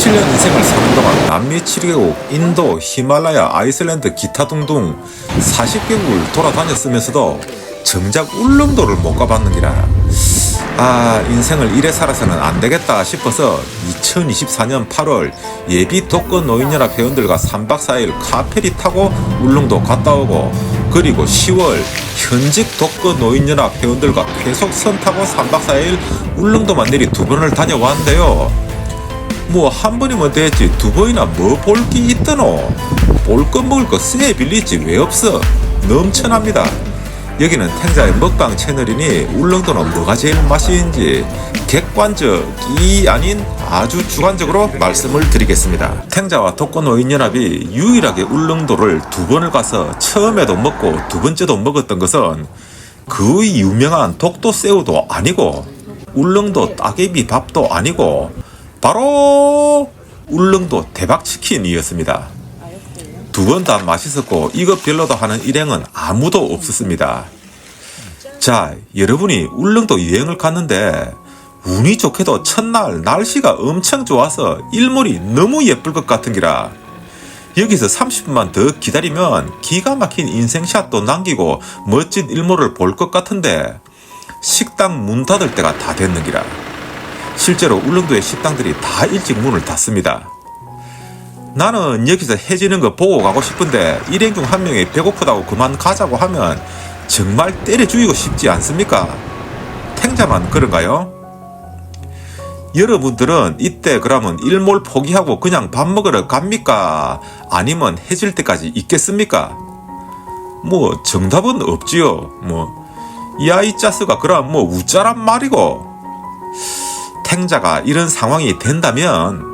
17년 인생을 사는 동안 남미 7개국, 인도, 히말라야, 아이슬란드, 기타 등등 40개국을 돌아다녔으면서도 정작 울릉도를 못 가봤는기라. 인생을 이래 살아서는 안되겠다 싶어서 2024년 8월 예비 독거 노인연합 회원들과 3박 4일 카페리 타고 울릉도 갔다 오고, 그리고 10월 현직 독거 노인연합 회원들과 계속선 타고 3박 4일 울릉도만 내리 2번을 다녀왔는데요. 뭐 한 번이면 됐지 2번이나 뭐 볼 게 있더노. 볼 것 먹을 거 쎄 빌리지 왜 없어. 넘쳐납니다. 여기는 탱자의 먹방 채널이니 울릉도는 뭐가 제일 맛있는지 객관적이 아닌 아주 주관적으로 말씀을 드리겠습니다. 탱자와 독거노인연합이 유일하게 울릉도를 2번을 가서 처음에도 먹고 2번째도 먹었던 것은 그 유명한 독도새우도 아니고 울릉도 따개비 밥도 아니고 바로 울릉도 대박치킨이었습니다. 2번 다 맛있었고 이것 별로다 하는 일행은 아무도 없었습니다. 자, 여러분이 울릉도 여행을 갔는데 운이 좋게도 첫날 날씨가 엄청 좋아서 일몰이 너무 예쁠 것 같은기라. 여기서 30분만 더 기다리면 기가 막힌 인생샷도 남기고 멋진 일몰을 볼 것 같은데 식당 문 닫을 때가 다 됐는기라. 실제로 울릉도의 식당들이 다 일찍 문을 닫습니다. 나는 여기서 해지는 거 보고 가고 싶은데 일행 중 한 명이 배고프다고 그만 가자고 하면 정말 때려 죽이고 싶지 않습니까? 탱자만 그런가요? 여러분들은 이때 그러면 일몰 포기하고 그냥 밥 먹으러 갑니까? 아니면 해질 때까지 있겠습니까? 뭐 정답은 없지요. 야 이 짜스가 그럼 우짜란 말이고. 탱자가 이런 상황이 된다면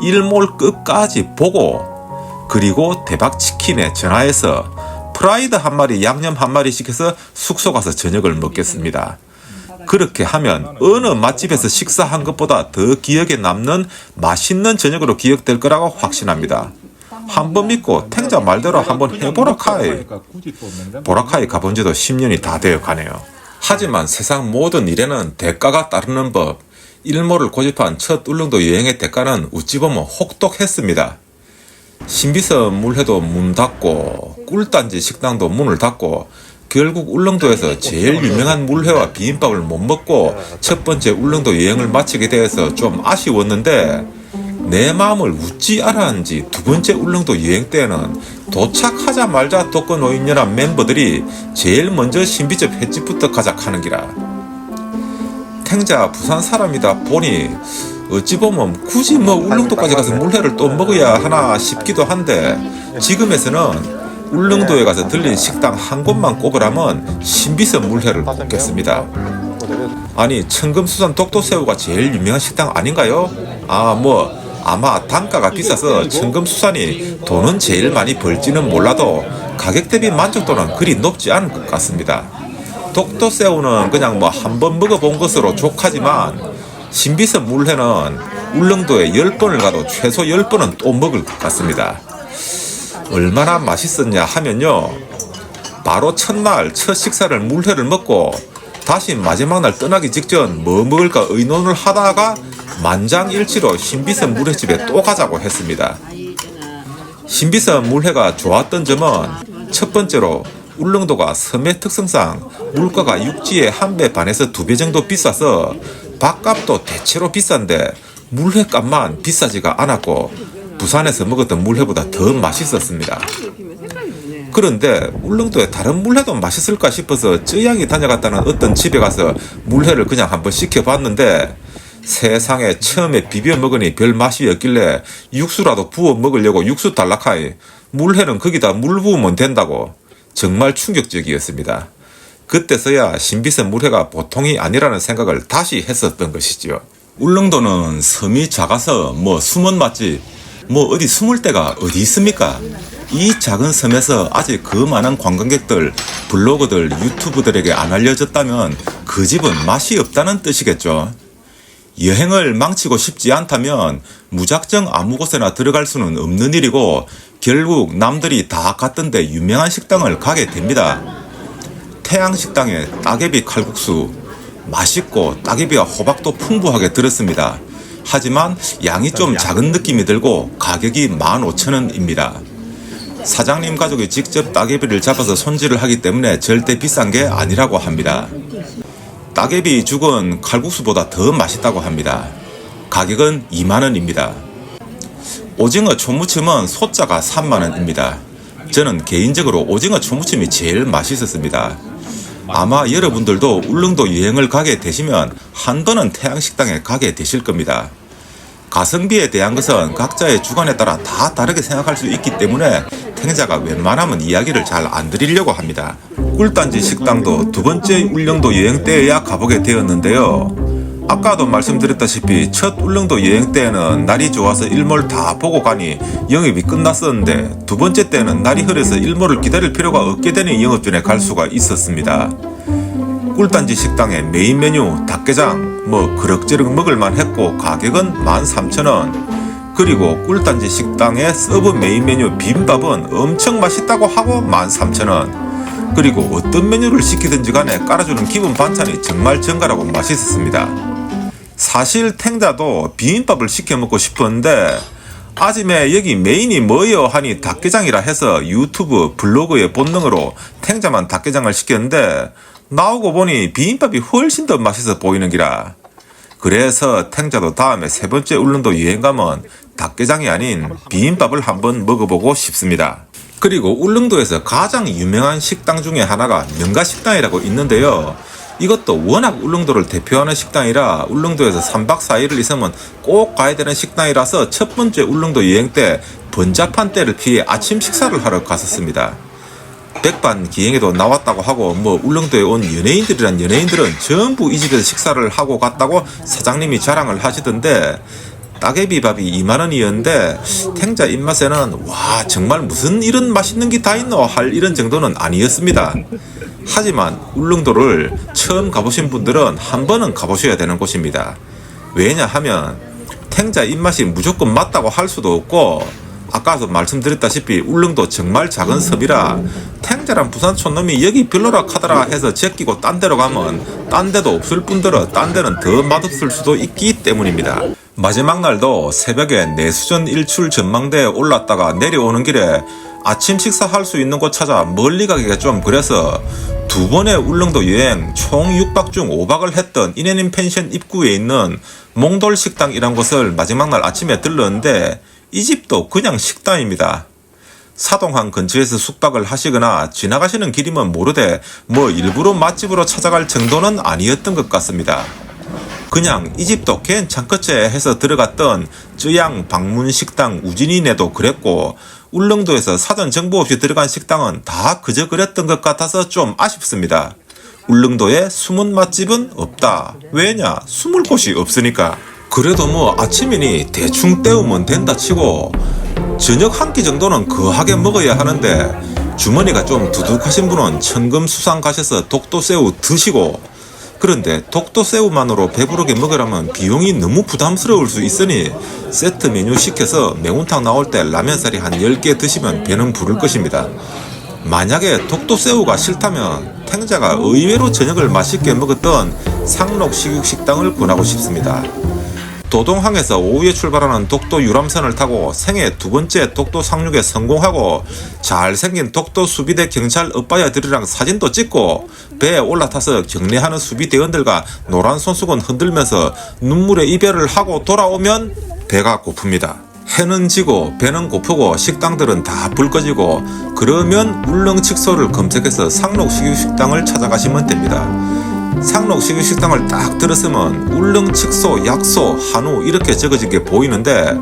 일몰 끝까지 보고, 그리고 대박치킨에 전화해서 프라이드 한 마리, 양념 한 마리 시켜서 숙소 가서 저녁을 먹겠습니다. 그렇게 하면 어느 맛집에서 식사한 것보다 더 기억에 남는 맛있는 저녁으로 기억될 거라고 확신합니다. 한번 믿고 탱자 말대로 한번 해보라카이. 보라카이 가본 지도 10년이 다 되어 가네요. 하지만 세상 모든 일에는 대가가 따르는 법. 일몰을 고집한 첫 울릉도 여행의 대가는 어찌 보면 혹독했습니다. 신비섬 물회도 문 닫고 꿀단지 식당도 문을 닫고 결국 울릉도에서 제일 유명한 물회와 비빔밥을 못 먹고 첫 번째 울릉도 여행을 마치게 되어서 좀 아쉬웠는데, 내 마음을 웃지 알았는지 두 번째 울릉도 여행 때는 도착하자마자 독거노인연합 멤버들이 제일 먼저 신비집 횟집부터 가자 하는기라. 탱자 부산 사람이다 보니 어찌 보면 굳이 울릉도까지 가서 물회를 또 먹어야 하나 싶기도 한데, 지금에서는 울릉도에 가서 들린 식당 한 곳만 꼽으라면 신비섬 물회를 꼽겠습니다. 아니 청금수산 독도새우가 제일 유명한 식당 아닌가요? 아마 단가가 비싸서 청금수산이 돈은 제일 많이 벌지는 몰라도 가격 대비 만족도는 그리 높지 않을 것 같습니다. 독도새우는 그냥 한번 먹어본 것으로 족하지만 신비섬 물회는 울릉도에 10번을 가도 최소 10번은 또 먹을 것 같습니다. 얼마나 맛있었냐 하면요, 바로 첫날 첫 식사를 물회를 먹고 다시 마지막 날 떠나기 직전 뭐 먹을까 의논을 하다가 만장일치로 신비섬 물회집에 또 가자고 했습니다. 신비섬 물회가 좋았던 점은 첫 번째로 울릉도가 섬의 특성상 물가가 육지의 1배 반에서 2배 정도 비싸서 밥값도 대체로 비싼데 물회값만 비싸지가 않았고 부산에서 먹었던 물회보다 더 맛있었습니다. 그런데 울릉도에 다른 물회도 맛있을까 싶어서 쯔양이 다녀갔다는 어떤 집에 가서 물회를 그냥 한번 시켜봤는데 세상에 처음에 비벼 먹으니 별 맛이 없길래 육수라도 부어 먹으려고 육수 달라카이 물회는 거기다 물 부으면 된다고. 정말 충격적이었습니다. 그때서야 신비섬 물회가 보통이 아니라는 생각을 다시 했었던 것이지요. 울릉도는 섬이 작아서 숨은 맛집, 어디 숨을 데가 어디 있습니까? 이 작은 섬에서 아직 그 많은 관광객들, 블로거들, 유튜브들에게 안 알려졌다면 그 집은 맛이 없다는 뜻이겠죠. 여행을 망치고 싶지 않다면 무작정 아무 곳에나 들어갈 수는 없는 일이고 결국 남들이 다 갔던데 유명한 식당을 가게 됩니다. 태양식당의 따개비 칼국수, 맛있고 따개비와 호박도 풍부하게 들었습니다. 하지만 양이 좀 작은 느낌이 들고 가격이 15,000원입니다. 사장님 가족이 직접 따개비를 잡아서 손질을 하기 때문에 절대 비싼 게 아니라고 합니다. 따개비 죽은 칼국수보다 더 맛있다고 합니다. 가격은 2만원입니다. 오징어 초무침은 소자가 3만원입니다. 저는 개인적으로 오징어 초무침이 제일 맛있었습니다. 아마 여러분들도 울릉도 여행을 가게 되시면 한 번은 태양식당에 가게 되실 겁니다. 가성비에 대한 것은 각자의 주관에 따라 다 다르게 생각할 수 있기 때문에 탱자가 웬만하면 이야기를 잘 안 드리려고 합니다. 꿀단지 식당도 두 번째 울릉도 여행 때에야 가보게 되었는데요. 아까도 말씀드렸다시피 첫 울릉도 여행 때에는 날이 좋아서 일몰 다 보고 가니 영업이 끝났었는데 두 번째 때는 날이 흐려서 일몰을 기다릴 필요가 없게 되는 영업 전에 갈 수가 있었습니다. 꿀단지 식당의 메인 메뉴 닭게장 그럭저럭 먹을만 했고 가격은 13,000원. 그리고 꿀단지 식당의 서브 메인 메뉴 비빔밥은 엄청 맛있다고 하고 13,000원. 그리고 어떤 메뉴를 시키든지 간에 깔아주는 기본 반찬이 정말 정갈하고 맛있었습니다. 사실 탱자도 비빔밥을 시켜 먹고 싶었는데 아침에 여기 메인이 뭐여 하니 닭게장이라 해서 유튜브 블로그의 본능으로 탱자만 닭게장을 시켰는데 나오고 보니 비빔밥이 훨씬 더 맛있어 보이는 기라. 그래서 탱자도 다음에 세 번째 울릉도 여행 가면 닭게장이 아닌 비빔밥을 한번 먹어보고 싶습니다. 그리고 울릉도에서 가장 유명한 식당 중에 하나가 명가식당이라고 있는데요. 이것도 워낙 울릉도를 대표하는 식당이라 울릉도에서 3박 4일을 있으면 꼭 가야 되는 식당이라서 첫 번째 울릉도 여행 때 번잡한 때를 피해 아침 식사를 하러 갔었습니다. 백반 기행에도 나왔다고 하고 울릉도에 온 연예인들은 전부 이 집에서 식사를 하고 갔다고 사장님이 자랑을 하시던데 따개비밥이 2만원이었는데 탱자 입맛에는 와 정말 무슨 이런 맛있는 게 다 있노 할 이런 정도는 아니었습니다. 하지만 울릉도를 처음 가보신 분들은 한 번은 가보셔야 되는 곳입니다. 왜냐하면 탱자 입맛이 무조건 맞다고 할 수도 없고 아까도 말씀드렸다시피 울릉도 정말 작은 섬이라 탱자란 부산 촌놈이 여기 별로라 카더라 해서 제끼고 딴 데로 가면 딴 데도 없을 뿐더러 딴 데는 더 맛없을 수도 있기 때문입니다. 마지막 날도 새벽에 내수전 일출 전망대에 올랐다가 내려오는 길에 아침 식사할 수 있는 곳 찾아 멀리 가기가 좀 그래서 두 번의 울릉도 여행 총 6박 중 5박을 했던 인해님 펜션 입구에 있는 몽돌식당이란 곳을 마지막 날 아침에 들렀는데 이 집도 그냥 식당입니다. 사동항 근처에서 숙박을 하시거나 지나가시는 길이면 모르되 일부러 맛집으로 찾아갈 정도는 아니었던 것 같습니다. 그냥 이 집도 괜찮겠지 해서 들어갔던 쯔양 방문식당 우진이네도 그랬고 울릉도에서 사전 정보 없이 들어간 식당은 다 그저 그랬던 것 같아서 좀 아쉽습니다. 울릉도에 숨은 맛집은 없다. 왜냐? 숨을 곳이 없으니까. 그래도 아침이니 대충 때우면 된다 치고 저녁 한 끼 정도는 거하게 먹어야 하는데 주머니가 좀 두둑하신 분은 천금수상 가셔서 독도새우 드시고 그런데 독도새우만으로 배부르게 먹으려면 비용이 너무 부담스러울 수 있으니 세트 메뉴 시켜서 매운탕 나올 때 라면사리 한 10개 드시면 배는 부를 것입니다. 만약에 독도새우가 싫다면 탱자가 의외로 저녁을 맛있게 먹었던 상록식육식당을 권하고 싶습니다. 도동항에서 오후에 출발하는 독도 유람선을 타고 생애 두 번째 독도 상륙에 성공하고 잘생긴 독도 수비대 경찰 오빠야들이랑 사진도 찍고 배에 올라타서 경례하는 수비대원들과 노란 손수건 흔들면서 눈물의 이별을 하고 돌아오면 배가 고픕니다. 해는 지고 배는 고프고 식당들은 다 불 꺼지고 그러면 울릉칙소를 검색해서 상록식육식당을 찾아가시면 됩니다. 상록식육식당을 딱 들었으면 울릉칙소, 약소, 한우 이렇게 적어진 게 보이는데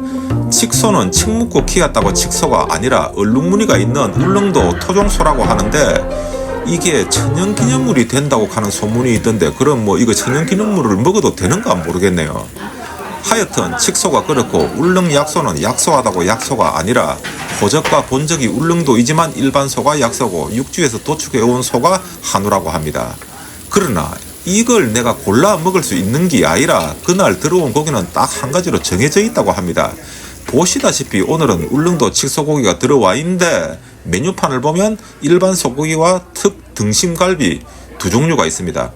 칙소는 칙묵고 키웠다고 칙소가 아니라 얼룩무늬가 있는 울릉도 토종소라고 하는데 이게 천연기념물이 된다고 하는 소문이 있던데 그럼 이거 천연기념물을 먹어도 되는가 모르겠네요. 하여튼 칙소가 그렇고 울릉약소는 약소하다고 약소가 아니라 호적과 본적이 울릉도이지만 일반 소가 약소고 육지에서 도축해온 소가 한우라고 합니다. 그러나 이걸 내가 골라 먹을 수 있는 게 아니라 그날 들어온 고기는 딱 한 가지로 정해져 있다고 합니다. 보시다시피 오늘은 울릉도 칡소고기가 들어와 있는데 메뉴판을 보면 일반 소고기와 특 등심갈비 두 종류가 있습니다.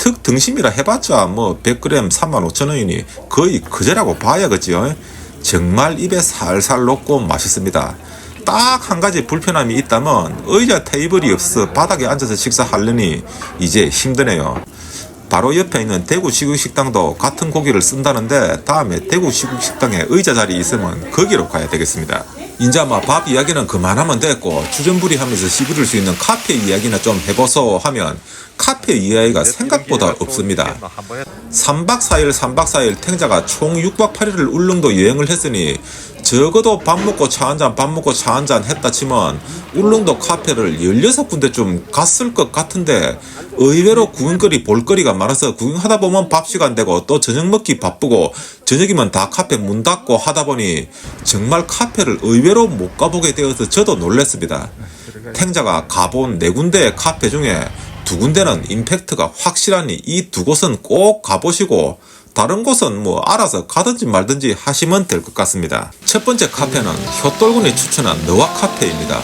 특 등심이라 해봤자 뭐 100g 35,000원이니 거의 그제라고 봐야겠지요. 정말 입에 살살 녹고 맛있습니다. 딱 한 가지 불편함이 있다면 의자 테이블이 없어 바닥에 앉아서 식사하려니 이제 힘드네요. 바로 옆에 있는 대구 시국식당도 같은 고기를 쓴다는데 다음에 대구 시국식당에 의자 자리 있으면 거기로 가야 되겠습니다. 인자 밥 이야기는 그만하면 됐고 주전부리하면서 씹을 수 있는 카페 이야기나 좀 해보소 하면 카페 이야기가 생각보다 없습니다. 3박 4일 탱자가 총 6박 8일을 울릉도 여행을 했으니 적어도 밥 먹고 차 한잔 밥 먹고 차 한잔 했다 치면 울릉도 카페를 16군데쯤 갔을 것 같은데 의외로 구경거리 볼거리가 많아서 구경하다 보면 밥 시간 되고 또 저녁 먹기 바쁘고 저녁이면 다 카페 문 닫고 하다 보니 정말 카페를 의외로 못 가보게 되어서 저도 놀랐습니다. 탱자가 가본 4군데의 카페 중에 2군데는 임팩트가 확실하니 이 2곳은 꼭 가보시고 다른 곳은 뭐 알아서 가든지 말든지 하시면 될 것 같습니다. 첫 번째 카페는 혀돌군이 추천한 너와 카페입니다.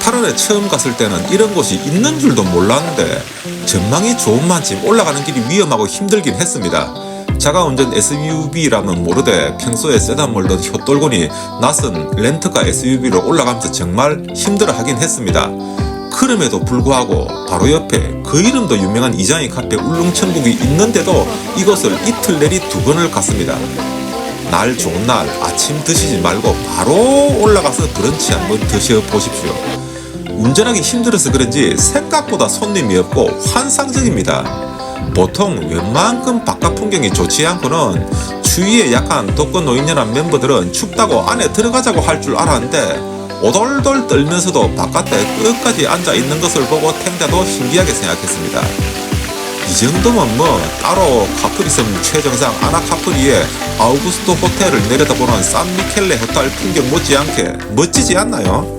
8월에 처음 갔을 때는 이런 곳이 있는 줄도 몰랐는데 전망이 좋은 만큼 올라가는 길이 위험하고 힘들긴 했습니다. 자가운전 SUV라면 모르되 평소에 세단 몰던 혀돌군이 낯선 렌트카 SUV로 올라가면서 정말 힘들어하긴 했습니다. 그럼에도 불구하고 바로 옆에 그 이름도 유명한 이장희 카페 울릉천국이 있는데도 이곳을 이틀 내리 2번을 갔습니다. 날 좋은 날 아침 드시지 말고 바로 올라가서 브런치 한번 드셔보십시오. 운전하기 힘들어서 그런지 생각보다 손님이 없고 환상적입니다. 보통 웬만큼 바깥 풍경이 좋지 않고는 주위에 약한 독거노인연합 멤버들은 춥다고 안에 들어가자고 할 줄 알았는데 오돌돌 떨면서도 바깥에 끝까지 앉아 있는 것을 보고 탱자도 신기하게 생각했습니다. 이 정도면 뭐 따로 카프리섬 최정상 아나카프리의 아우구스토 호텔을 내려다보는 산미켈레 호텔 풍경 못지않게 멋지지 않나요?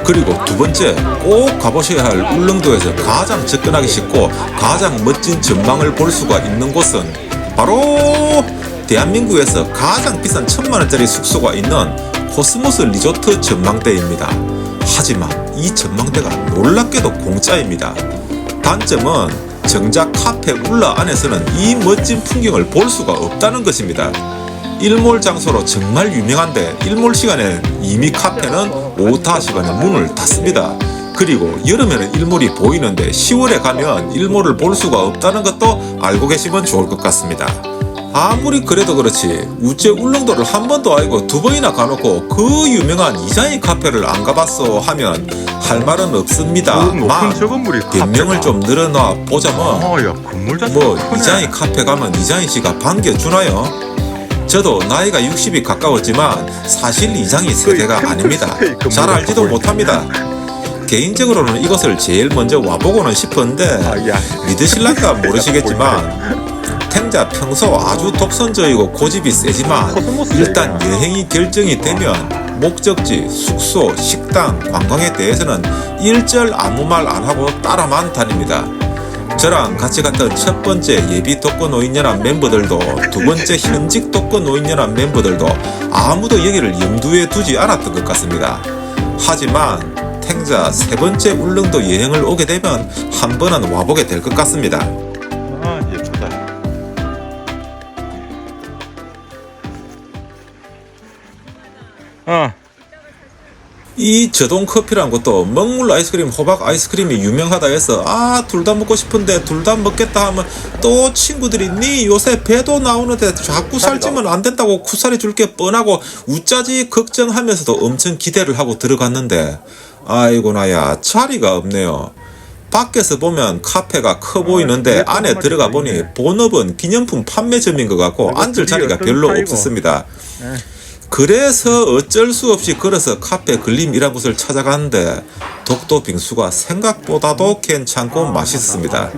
그리고 2번째 꼭 가보셔야 할 울릉도에서 가장 접근하기 쉽고 가장 멋진 전망을 볼 수가 있는 곳은 바로 대한민국에서 가장 비싼 1,000만원짜리 숙소가 있는 코스모스 리조트 전망대입니다. 하지만 이 전망대가 놀랍게도 공짜입니다. 단점은 정작 카페 울라 안에서는 이 멋진 풍경을 볼 수가 없다는 것입니다. 일몰 장소로 정말 유명한데 일몰 시간에 이미 카페는 오타 시간에 문을 닫습니다. 그리고 여름에는 일몰이 보이는데 10월에 가면 일몰을 볼 수가 없다는 것도 알고 계시면 좋을 것 같습니다. 아무리 그래도 그렇지 우째 울릉도를 한 번도 아니고 2번이나 가놓고 그 유명한 이장희 카페를 안 가봤어 하면 할 말은 없습니다. 변명을 좀 늘어놔 보자면 뭐 이장희 카페 가면 이장희 씨가 반겨주나요? 저도 나이가 60이 가까웠지만 사실 이장희 세대가 아닙니다. 잘 알지도 못합니다. 개인적으로는 이것을 제일 먼저 와보고는 싶었는데 믿으실란가 모르시겠지만 탱자 평소 아주 독선적이고 고집이 세지만 일단 여행이 결정이 되면 목적지, 숙소, 식당, 관광에 대해서는 일절 아무 말 안 하고 따라만 다닙니다. 저랑 같이 갔던 첫 번째 예비 독거노인연합 멤버들도 2번째 현직 독거노인연합 멤버들도 아무도 여기를 염두에 두지 않았던 것 같습니다. 하지만 탱자 3번째 울릉도 여행을 오게 되면 한 번은 와보게 될 것 같습니다. 아 예쁘다. 이 저동 커피란 것도 먹물 아이스크림, 호박 아이스크림이 유명하다 해서 둘 다 먹고 싶은데 둘 다 먹겠다 하면 또 친구들이 니 요새 배도 나오는데 자꾸 살찌면 안 된다고 쿠사리 줄게 뻔하고 우짜지 걱정하면서도 엄청 기대를 하고 들어갔는데 아이고 나야 자리가 없네요. 밖에서 보면 카페가 커 보이는데 안에 들어가 보니 본업은 기념품 판매점인 것 같고 앉을 자리가 별로 없었습니다. 그래서 어쩔 수 없이 걸어서 카페 글림이라는 곳을 찾아갔는데 독도 빙수가 생각보다도 괜찮고 맛있습니다.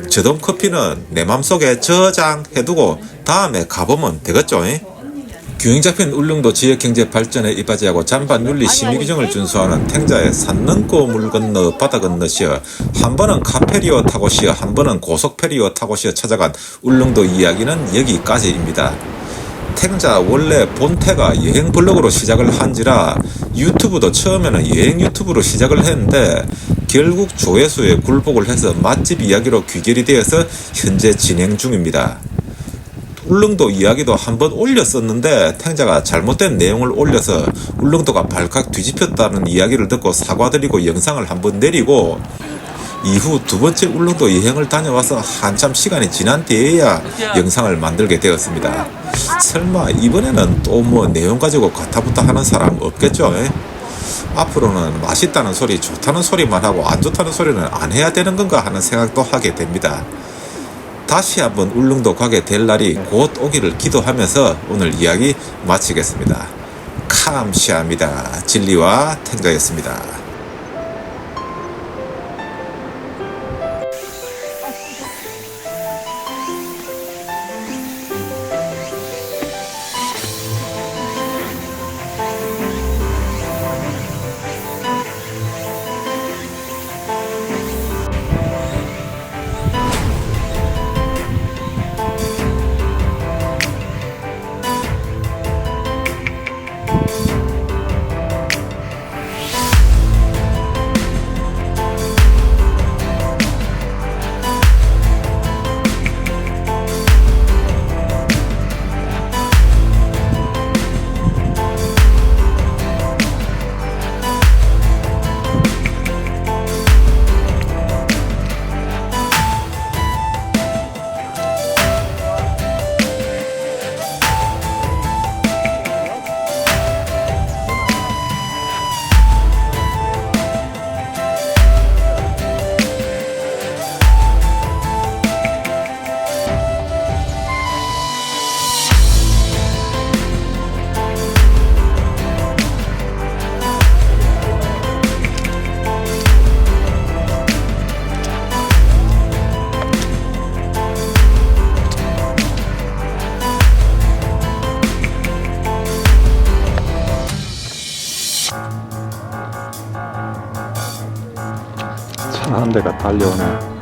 저동 커피는 내 맘속에 저장해두고 다음에 가보면 되겠죠? 균형 잡힌 울릉도 지역경제 발전에 이바지하고 잔반 윤리 심의 규정을 준수하는 탱자의 산 넘고 물 건너 바다 건너시어 한 번은 카페리어 타고 시어 한 번은 고속페리어 타고 시어 찾아간 울릉도 이야기는 여기까지입니다. 탱자 원래 본태가 여행 블로그로 시작을 한지라 유튜브도 처음에는 여행 유튜브로 시작을 했는데 결국 조회수에 굴복을 해서 맛집 이야기로 귀결이 되어서 현재 진행 중입니다. 울릉도 이야기도 한번 올렸었는데 탱자가 잘못된 내용을 올려서 울릉도가 발칵 뒤집혔다는 이야기를 듣고 사과드리고 영상을 한번 내리고 이후 두 번째 울릉도 여행을 다녀와서 한참 시간이 지난 뒤에야 영상을 만들게 되었습니다. 설마 이번에는 또 뭐 내용 가지고 가타부타 하는 사람 없겠죠? 앞으로는 맛있다는 소리, 좋다는 소리만 하고 안 좋다는 소리는 안 해야 되는 건가 하는 생각도 하게 됩니다. 다시 한번 울릉도 가게 될 날이 곧 오기를 기도하면서 오늘 이야기 마치겠습니다. 감사합니다. 진리와 탱자였습니다. 차 한 대가 달려오네.